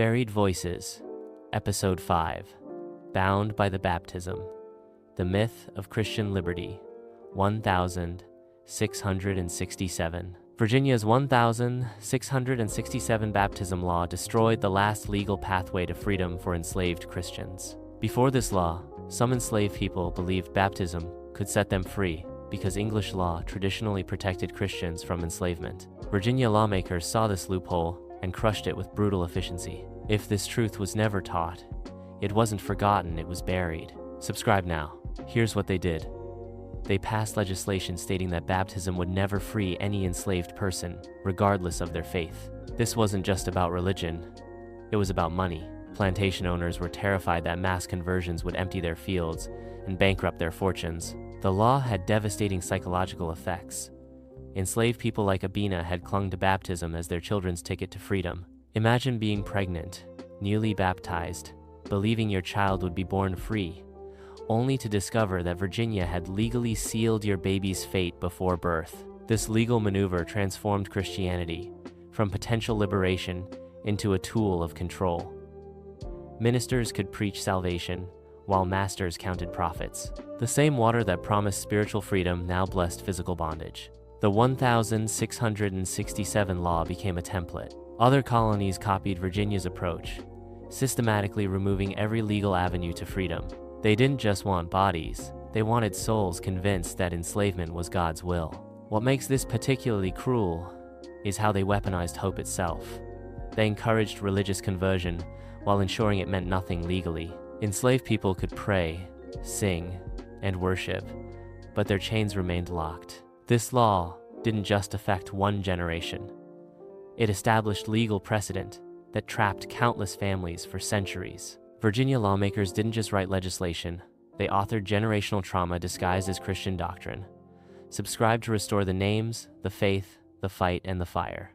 Buried Voices, Episode 5, Bound by the Baptism, The Myth of Christian Liberty, 1667. Virginia's 1667 baptism law destroyed the last legal pathway to freedom for enslaved Christians. Before this law, some enslaved people believed baptism could set them free because English law traditionally protected Christians from enslavement. Virginia lawmakers saw this loophole and crushed it with brutal efficiency. If this truth was never taught, it wasn't forgotten, it was buried. Subscribe now. Here's what they did. They passed legislation stating that baptism would never free any enslaved person, regardless of their faith. This wasn't just about religion, it was about money. Plantation owners were terrified that mass conversions would empty their fields and bankrupt their fortunes. The law had devastating psychological effects. Enslaved people like Abena had clung to baptism as their children's ticket to freedom. Imagine being pregnant, newly baptized, believing your child would be born free, only to discover that Virginia had legally sealed your baby's fate before birth. This legal maneuver transformed Christianity from potential liberation into a tool of control. Ministers could preach salvation, while masters counted profits. The same water that promised spiritual freedom now blessed physical bondage. The 1667 law became a template. Other colonies copied Virginia's approach, systematically removing every legal avenue to freedom. They didn't just want bodies, they wanted souls convinced that enslavement was God's will. What makes this particularly cruel is how they weaponized hope itself. They encouraged religious conversion while ensuring it meant nothing legally. Enslaved people could pray, sing, and worship, but their chains remained locked. This law didn't just affect one generation. It established legal precedent that trapped countless families for centuries. Virginia lawmakers didn't just write legislation, they authored generational trauma disguised as Christian doctrine. Subscribe to restore the names, the faith, the fight, and the fire.